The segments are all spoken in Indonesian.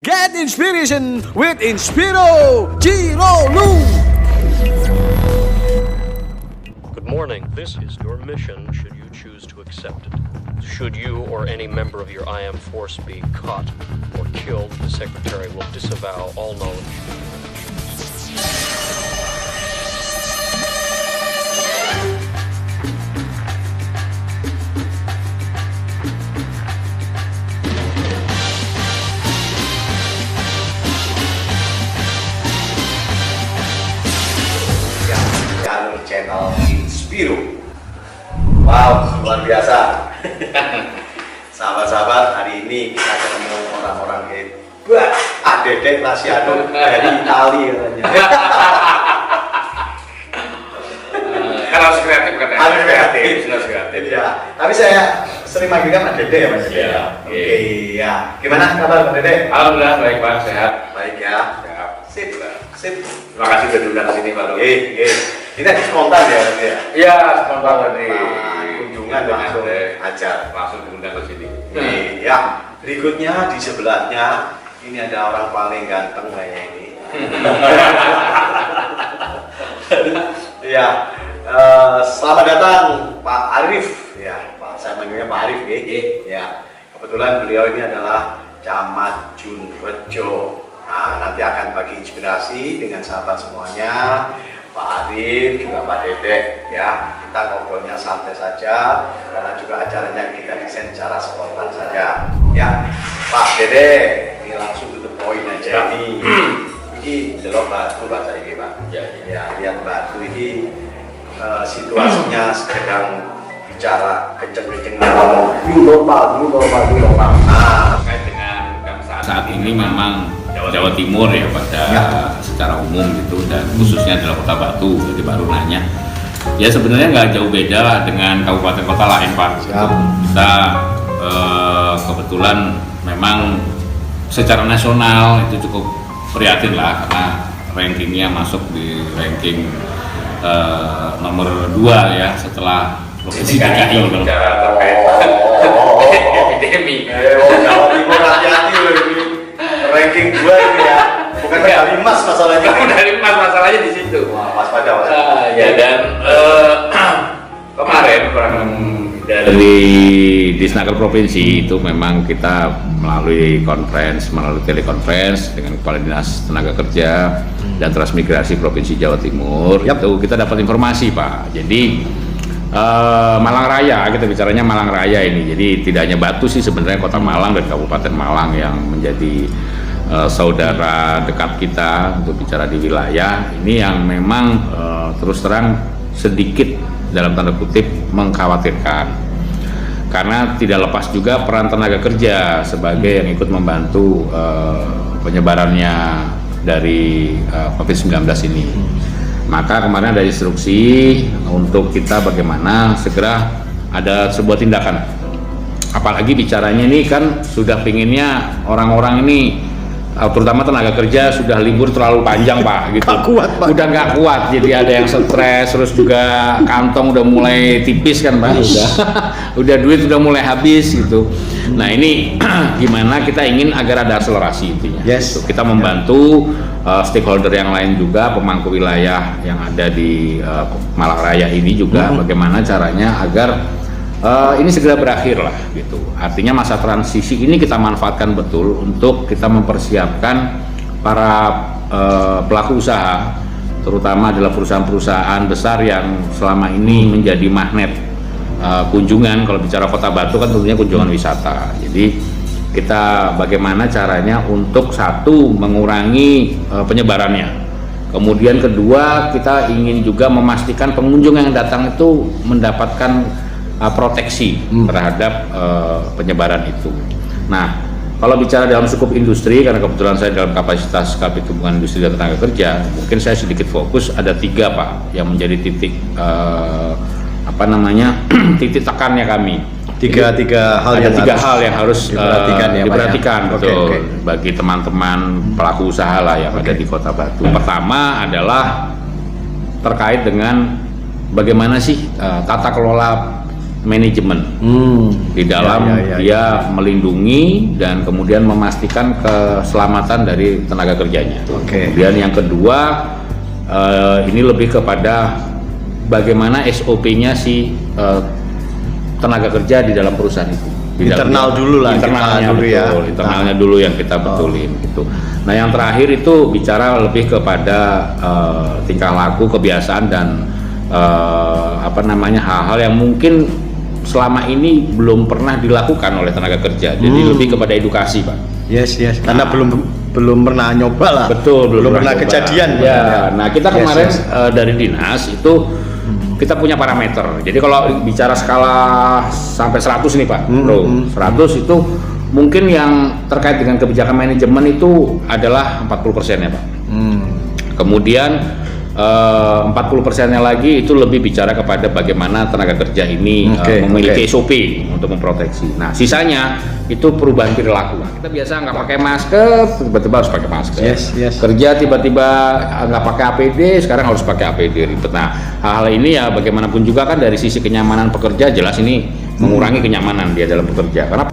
Get inspiration with Inspiro Jirolu. Good morning. This is your mission should you choose to accept it. Should you or any member of your IM force be caught or killed, the Secretary will disavow all knowledge. Channel Inspiro. Wow, luar biasa. Sahabat-sahabat, hari ini kita ketemu orang-orang hebat. Dedek Lasiado dari Itali katanya. Harus kreatif katanya. Harus kreatif. Harus kreatif. Ya. Tapi saya sering manggilkan Mas Dede ya Mas. Iya. Oke, ya. Gimana kabar Mas Dede? Alhamdulillah baik Pak, sehat. Baik ya. Sehat. Sip. Sip. Terima kasih sudah diundang ke sini Pak. Ini tadi spontan ya Mas ya. Iya, spontan tadi. Kunjungan langsung aja. Langsung diundang ke sini. Ya, berikutnya di sebelahnya ini ada orang paling ganteng kayaknya ini. Ya, selamat datang Pak Arif. Ya, Pak, saya manggilnya Pak Arif ya. Kebetulan beliau ini adalah Camat Junrejo. Nah, nanti akan bagi inspirasi dengan sahabat semuanya. Pak Arif, juga Pak Dedek, ya kita ngobrolnya santai saja karena juga acaranya kita desain secara spontan saja. Ya, Pak Dedek, ini langsung to the point aja nih. Ini delok batu bahasa ini Pak. Ya, lihat batu ini situasinya sedang bicara kenceng-kenceng new normal. Nah, terkait dengan kan saat ini memang Jawa Timur ya pada secara umum gitu dan khususnya adalah Kota Batu, jadi baru nanya ya sebenarnya nggak jauh beda dengan kabupaten kota lain Pak. Kita kebetulan memang secara nasional itu cukup prihatin lah karena rankingnya masuk di ranking nomor 2 ya setelah Provinsi DKI kalau terkait epidemi. Jawa Timur hati-hati loh ini. Ranking 2 ini ya, bukan medali emas masalahnya. Medali emas masalahnya di situ. Wah, pas pada Ya dan kemarin dari Disnaker Provinsi itu memang kita melalui telekonferensi dengan Kepala Dinas Tenaga Kerja dan Transmigrasi Provinsi Jawa Timur. Itu kita dapat informasi Pak. Jadi Malang Raya, kita bicaranya Malang Raya ini. Jadi tidak hanya Batu sih sebenarnya, Kota Malang dan Kabupaten Malang yang menjadi saudara dekat kita untuk bicara di wilayah ini yang memang terus terang sedikit dalam tanda kutip mengkhawatirkan karena tidak lepas juga peran tenaga kerja sebagai yang ikut membantu penyebarannya dari COVID-19 ini. Maka kemarin ada instruksi untuk kita bagaimana segera ada sebuah tindakan. Apalagi bicaranya ini kan sudah pinginnya orang-orang ini terutama tenaga kerja sudah libur terlalu panjang Pak gitu. Udah nggak kuat, jadi ada yang stres, terus juga kantong udah mulai tipis kan Pak, udah duit udah mulai habis gitu. Nah ini gimana kita ingin agar ada akselerasi intinya. Gitu. Kita membantu stakeholder yang lain juga, pemangku wilayah yang ada di Malang Raya ini juga bagaimana caranya agar ini segera berakhir lah gitu. Artinya masa transisi ini kita manfaatkan betul untuk kita mempersiapkan para pelaku usaha, terutama adalah perusahaan-perusahaan besar yang selama ini menjadi magnet kunjungan. Kalau bicara Kota Batu kan tentunya kunjungan wisata. Jadi kita bagaimana caranya untuk satu mengurangi penyebarannya. Kemudian kedua kita ingin juga memastikan pengunjung yang datang itu mendapatkan proteksi terhadap penyebaran itu. Nah, kalau bicara dalam skup industri, karena kebetulan saya dalam kapasitas Kabid Hubungan Industri dan Tenaga Kerja, mungkin saya sedikit fokus ada 3 Pak yang menjadi titik titik tekannya kami. tiga hal yang harus diperhatikan betul bagi teman-teman pelaku usaha lah yang ada di Kota Batu. Pertama adalah terkait dengan bagaimana sih tata kelola manajemen di dalam dia melindungi dan kemudian memastikan keselamatan dari tenaga kerjanya. Kemudian yang kedua ini lebih kepada bagaimana SOP-nya si tenaga kerja di dalam perusahaan itu. Internal dulu lah, internalnya dulu betul, internalnya dulu yang kita betulin gitu. Nah yang terakhir itu bicara lebih kepada tingkah laku, kebiasaan dan hal-hal yang mungkin selama ini belum pernah dilakukan oleh tenaga kerja. Jadi lebih kepada edukasi, Pak. Yes. Karena belum pernah nyoba lah. Betul, belum pernah kejadian. Ya. Nah kita kemarin dari dinas itu kita punya parameter. Jadi kalau bicara skala sampai 100 nih Pak, Bro. 100 itu mungkin yang terkait dengan kebijakan manajemen itu adalah 40% ya Pak. Kemudian 40%-nya lagi itu lebih bicara kepada bagaimana tenaga kerja ini memiliki SOP untuk memproteksi. Nah, sisanya itu perubahan perilaku. Kita biasa nggak pakai masker, tiba-tiba harus pakai masker. Kerja tiba-tiba nggak pakai APD, sekarang harus pakai APD, ribet. Nah, hal ini ya bagaimanapun juga kan dari sisi kenyamanan pekerja jelas ini mengurangi kenyamanan dia dalam bekerja. Karena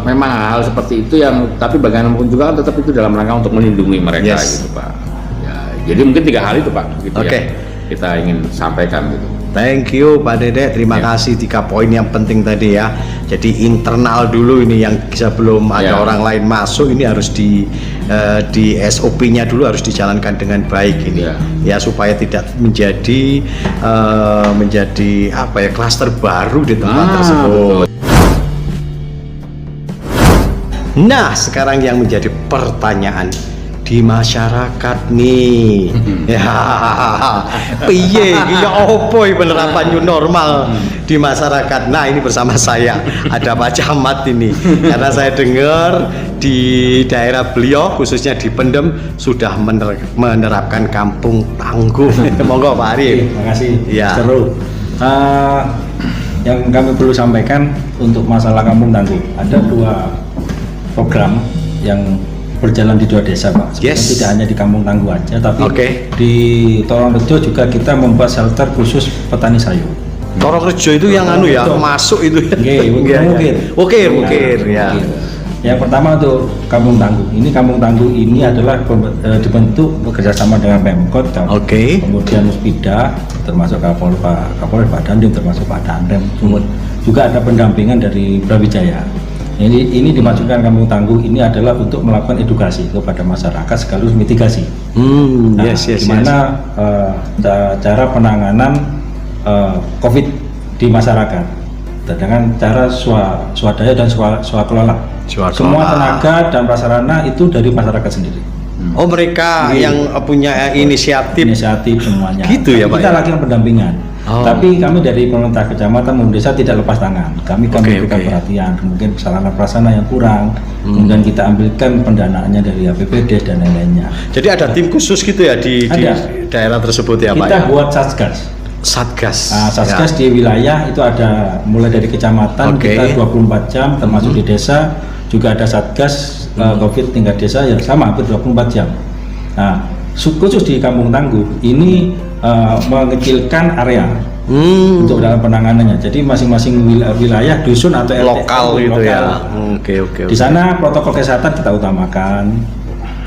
memang hal seperti itu yang tapi bagaimanapun juga kan tetap itu dalam rangka untuk melindungi mereka gitu Pak. Jadi mungkin 3 hal itu Pak, gitu ya, kita ingin sampaikan gitu. Thank you Pak Dede, terima kasih 3 poin yang penting tadi ya. Jadi internal dulu ini yang sebelum ada orang lain masuk ini harus di SOP-nya dulu harus dijalankan dengan baik ini ya supaya tidak menjadi klaster baru di tempat tersebut. Nah sekarang yang menjadi pertanyaan di masyarakat nih piye ya opo penerapan new normal di masyarakat. Nah ini bersama saya ada Pak Camat ini karena saya dengar di daerah beliau khususnya di Pendem sudah menerapkan kampung tangguh. Monggo Pak Arif. Terima kasih seru. Yang kami perlu sampaikan untuk masalah kampung tangguh ada 2 program yang berjalan di 2 desa Pak. Tidak hanya di Kampung Tangguh aja, tapi di Torongrejo juga kita membuat shelter khusus petani sayur. Torongrejo itu yang masuk itu. Mungkin. Yang pertama untuk Kampung Tangguh. Ini Kampung Tangguh ini adalah dibentuk bekerjasama dengan Pemkot, kemudian Muspida, termasuk Kapolres Pak Dandim, termasuk Pak Dandem. Juga ada pendampingan dari Brawijaya. Ini dimaksudkan Kampung Tangguh ini adalah untuk melakukan edukasi kepada masyarakat sekaligus mitigasi. Gimana cara penanganan COVID di masyarakat dengan cara swadaya dan swakelola. Semua tenaga dan prasarana itu dari masyarakat sendiri. Oh mereka yang punya inisiatif semuanya. Gitu ya Pak. Kita lakukan pendampingan. Tapi kami dari pemerintah kecamatan maupun desa tidak lepas tangan. Kami berikan perhatian, mungkin sarana prasarana yang kurang, kemudian kita ambilkan pendanaannya dari APBD dan lain-lainnya. Jadi ada tim khusus gitu ya di daerah tersebut ya Pak. Kita buat Satgas di wilayah itu ada mulai dari kecamatan kita 24 jam, termasuk di desa juga ada Satgas COVID tingkat desa yang sama hampir 24 jam. Nah, khusus di Kampung Tangguh ini mengecilkan area untuk dalam penanganannya. Jadi masing-masing wilayah dusun atau lokal gitu ya. Di sana protokol kesehatan kita utamakan.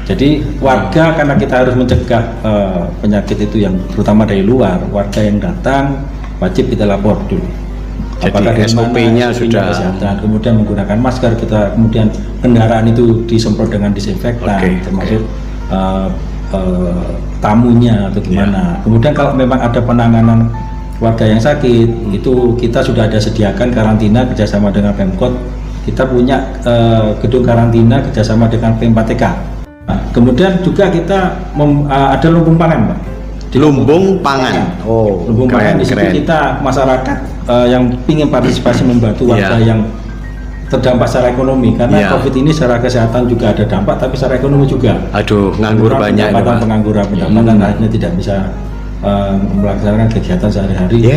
Jadi warga karena kita harus mencegah penyakit itu yang terutama dari luar, warga yang datang wajib kita lapor dulu. Apakah SOP-nya sudah kesehatan, kemudian menggunakan masker, kita kemudian kendaraan itu disemprot dengan disinfektan, termasuk tamunya atau gimana. Kemudian kalau memang ada penanganan warga yang sakit, itu kita sudah ada sediakan karantina kerjasama dengan Pemkot. Kita punya gedung karantina kerjasama dengan P4TK. Nah, kemudian juga kita ada lumbung pangan, Pak. Lumbung pangan. Lumbung pangan di situ kita masyarakat yang ingin partisipasi membantu warga yang terdampak secara ekonomi karena COVID ini secara kesehatan juga ada dampak, tapi secara ekonomi juga. Nganggur banyak. Pendapatan akhirnya tidak bisa melaksanakan kegiatan sehari-hari.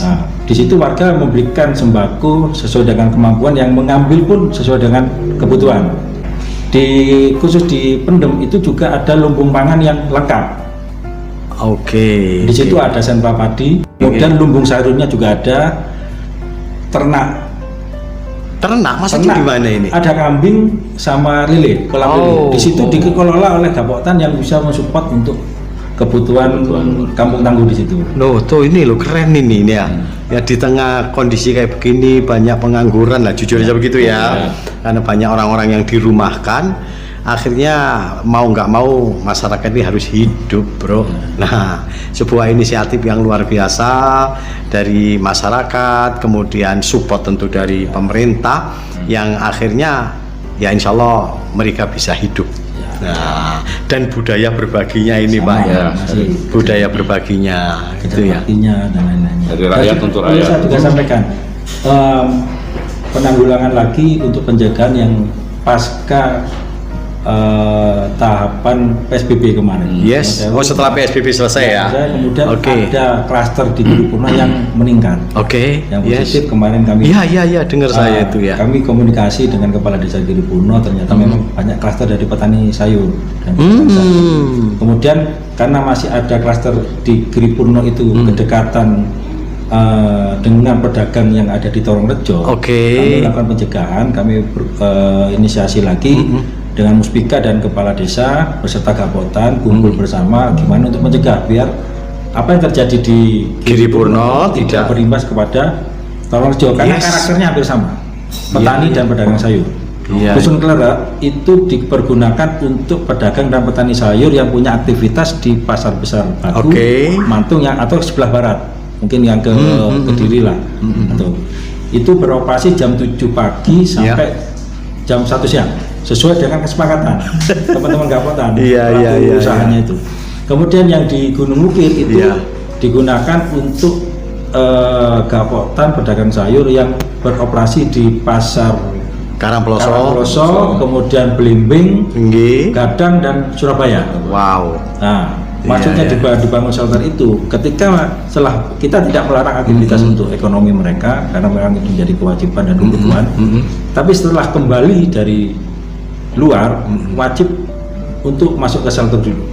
Nah, di situ warga memberikan sembako sesuai dengan kemampuan, yang mengambil pun sesuai dengan kebutuhan. Khusus di Pendem itu juga ada lumbung pangan yang lengkap. Di situ ada sentra padi, kemudian lumbung sayurnya juga ada. Ternak maksudnya gimana ini? Ada kambing sama lele, kolam lele. Di situ dikelola oleh Gapoktan yang bisa mensupport untuk kebutuhan kampung tangguh di situ. Loh, tuh ini loh keren ini ya. Ya di tengah kondisi kayak begini banyak pengangguran lah, jujur aja begitu ya. Karena banyak orang-orang yang dirumahkan, akhirnya mau nggak mau masyarakat ini harus hidup, bro. Nah, sebuah inisiatif yang luar biasa dari masyarakat, kemudian support tentu dari pemerintah, yang akhirnya ya insya Allah mereka bisa hidup. Nah, dan budaya berbaginya ini Pak ya, budaya berbaginya gitu ya. Dan lain-lainnya. Dari rakyat untuk rakyat. Saya juga sampaikan penanggulangan lagi untuk penjagaan yang pasca tahapan PSBB kemarin. Yes. Oh, setelah PSBB selesai ya. Kemudian ada klaster di Giripurno yang meningkat. Yang positif kemarin kami. Iya dengar saya itu ya. Kami komunikasi dengan kepala desa Giripurno, ternyata memang banyak klaster dari petani sayur dan pedagang sayur. Kemudian karena masih ada klaster di Giripurno itu kedekatan dengan pedagang yang ada di Torongrejo. Kami lakukan pencegahan, kami inisiasi lagi dengan Muspika dan kepala desa beserta Gapoktan kumpul bersama gimana untuk mencegah biar apa yang terjadi di Giripurno tidak berimbas kepada Torongrejo karena karakternya hampir sama, petani dan pedagang sayur. Dusun Klerak itu dipergunakan untuk pedagang dan petani sayur yang punya aktivitas di pasar besar Batu, Mantung yang atau sebelah barat, mungkin yang ke Kediri lah. Itu beroperasi jam 7 pagi sampai jam 1 siang sesuai dengan kesepakatan teman-teman Gapoktan usahanya itu. Kemudian yang di Gunung Bukit itu digunakan untuk Gapoktan pedagang sayur yang beroperasi di pasar Karangploso, kemudian Belimbing, Gadang dan Surabaya. Nah, maksudnya dibangun shelter itu ketika setelah kita tidak melarang aktivitas untuk ekonomi mereka karena memang itu menjadi kewajiban dan kebutuhan, tapi setelah kembali dari luar wajib untuk masuk ke shelter dulu.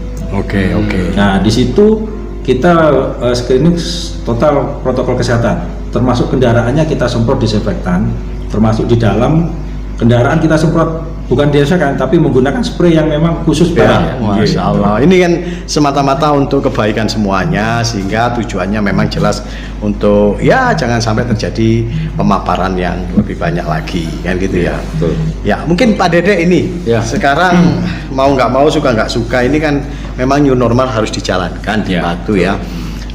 Nah, di situ kita screening total protokol kesehatan, termasuk kendaraannya kita semprot disinfektan, termasuk di dalam kendaraan kita semprot bukan disinfektan tapi menggunakan spray yang memang khusus Masya Allah. Ini kan semata-mata untuk kebaikan semuanya, sehingga tujuannya memang jelas untuk ya jangan sampai terjadi pemaparan yang lebih banyak lagi kan gitu ya. Ya mungkin Pak Dede ini sekarang mau nggak mau suka nggak suka ini kan memang new normal harus dijalankan di Batu ya.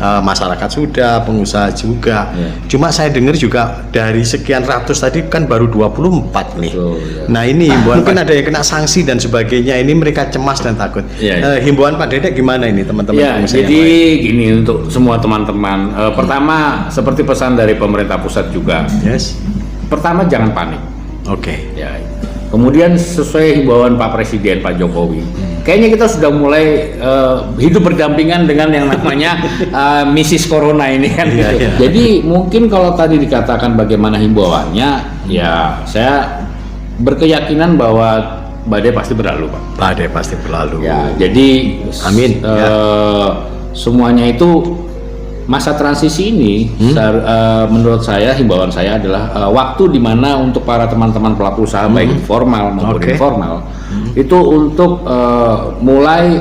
Masyarakat sudah, pengusaha juga. Cuma saya dengar juga dari sekian ratus tadi kan baru 24 nih. Nah ini mungkin ada yang kena sanksi dan sebagainya. Ini mereka cemas dan takut. Himbauan Pak Dedek gimana ini teman-teman? Jadi gini untuk semua teman-teman. Pertama seperti pesan dari pemerintah pusat juga. Pertama jangan panik. Kemudian sesuai himbauan Pak Presiden Pak Jokowi, kayaknya kita sudah mulai hidup berdampingan dengan yang namanya misis corona ini kan. Jadi mungkin kalau tadi dikatakan bagaimana himbauannya, ya saya berkeyakinan bahwa badai pasti berlalu, Pak. Badai pasti berlalu. Ya, jadi amin. Semuanya itu masa transisi ini, menurut saya himbauan saya adalah waktu di mana untuk para teman-teman pelaku usaha baik formal maupun informal itu untuk mulai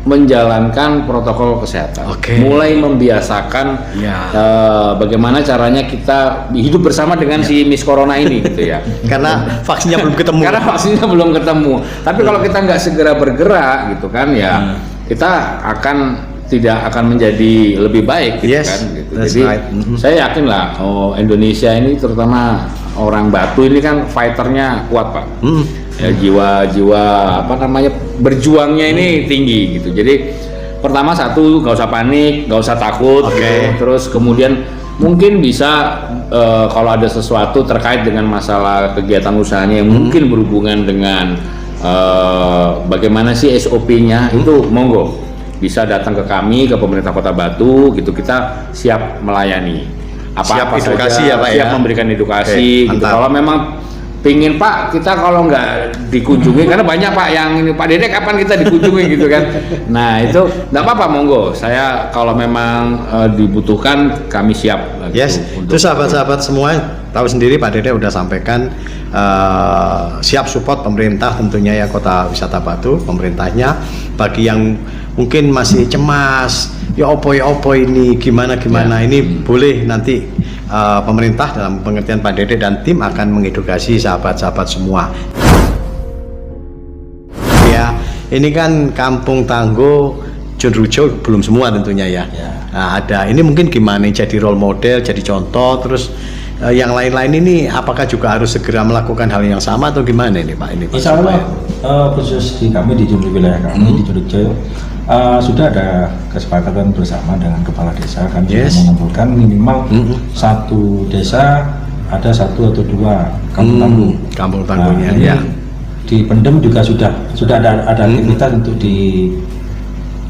menjalankan protokol kesehatan, mulai membiasakan bagaimana caranya kita hidup bersama dengan si Miss Corona ini, gitu ya. Karena vaksinnya belum ketemu. Tapi kalau kita nggak segera bergerak, gitu kan, ya kita tidak akan menjadi lebih baik, gitu kan. Gitu. Jadi saya yakin lah, Indonesia ini terutama orang Batu ini kan fighternya kuat, Pak. Ya, jiwa apa namanya berjuangnya ini tinggi gitu. Jadi pertama satu nggak usah panik, nggak usah takut, gitu. Terus kemudian mungkin bisa kalau ada sesuatu terkait dengan masalah kegiatan usahanya yang mungkin berhubungan dengan bagaimana sih SOP-nya, itu monggo bisa datang ke kami, ke pemerintah Kota Batu gitu, kita siap melayani. Apa-apa siap edukasi saja, ya Pak, siap memberikan edukasi gitu. Kalau memang pingin Pak kita kalau nggak dikunjungi karena banyak Pak yang ini Pak Dede kapan kita dikunjungi gitu kan. Nah itu nggak apa-apa, monggo, saya kalau memang dibutuhkan kami siap. Yes, itu sahabat-sahabat semua tahu sendiri Pak Dede udah sampaikan siap support pemerintah tentunya ya Kota Wisata Batu, pemerintahnya. Bagi yang mungkin masih cemas, ya opo ini gimana ini boleh nanti pemerintah dalam pengertian Pak Dede dan tim akan mengedukasi sahabat-sahabat semua. Ya, ini kan Kampung Tangguh Junrujo belum semua tentunya ya. Nah, ada ini mungkin gimana jadi role model, jadi contoh, terus yang lain-lain ini apakah juga harus segera melakukan hal yang sama atau gimana ini Pak? Ini Insya Allah khusus di kami di wilayah kami di Junrujo sudah ada kesepakatan bersama dengan kepala desa kan sudah mengumpulkan minimal satu desa ada 1 atau 2 kampung tangguhnya. Ya. Di Pendem juga sudah ada aktivitas untuk di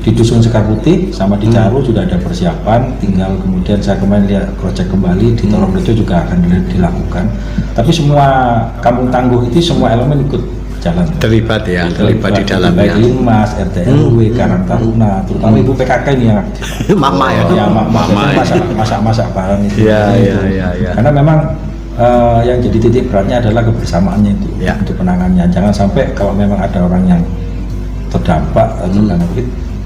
Dusun Sekar Putih sama di Caru sudah ada persiapan, tinggal kemudian saya kemarin lihat project kembali di Torongrejo juga akan dilakukan. Tapi semua kampung tangguh itu semua elemen ikut jalan. Terlibat di dalamnya. Baik Limas, RT RW, Karang Taruna, terutama ibu PKK ini yang aktif. Mama ya. Ya, mama masak barang itu. Iya. Karena memang yang jadi titik beratnya adalah kebersamaannya itu untuk penanganannya. Jangan sampai kalau memang ada orang yang terdampak atau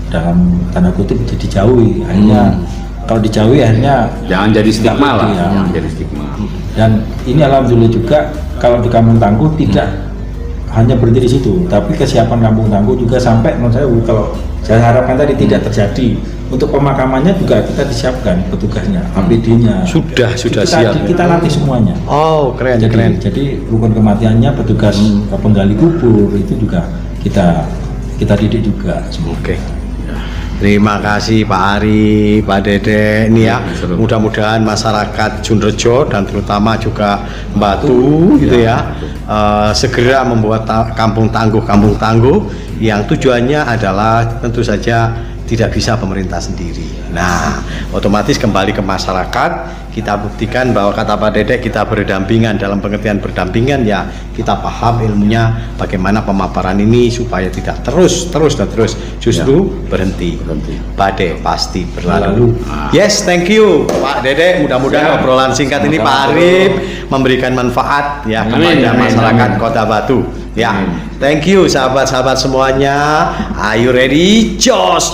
dalam tanda kutip dijauhi, akhirnya kalau dijauhi akhirnya jangan jadi stigma lah, jangan jadi stigma. Dan ini alhamdulillah juga kalau di Kampung Tangguh tidak hanya berhenti di situ, tapi kesiapan Kampung Tangguh juga sampai menurut saya kalau saya harapkan tadi tidak terjadi. Untuk pemakamannya juga kita disiapkan petugasnya, APD-nya sudah siap. Kita nanti semuanya. Oh keren. Jadi rukun kematiannya petugas penggali kubur itu juga kita didik juga. Oke. Terima kasih Pak Ari, Pak Dede ini ya. Mudah-mudahan masyarakat Junrejo dan terutama juga Batu gitu ya, segera membuat kampung tangguh yang tujuannya adalah tentu saja tidak bisa pemerintah sendiri. Nah, otomatis kembali ke masyarakat, kita buktikan bahwa kata Pak Dede kita berdampingan. Dalam pengertian berdampingan ya kita paham ilmunya bagaimana pemaparan ini supaya tidak terus justru berhenti. Badai pasti berlalu. Yes, thank you Pak Dede. Mudah-mudahan obrolan singkat ini Pak Arif memberikan manfaat ya kepada masyarakat Kota Batu. Ya, thank you sahabat-sahabat semuanya. Are you ready? Jos.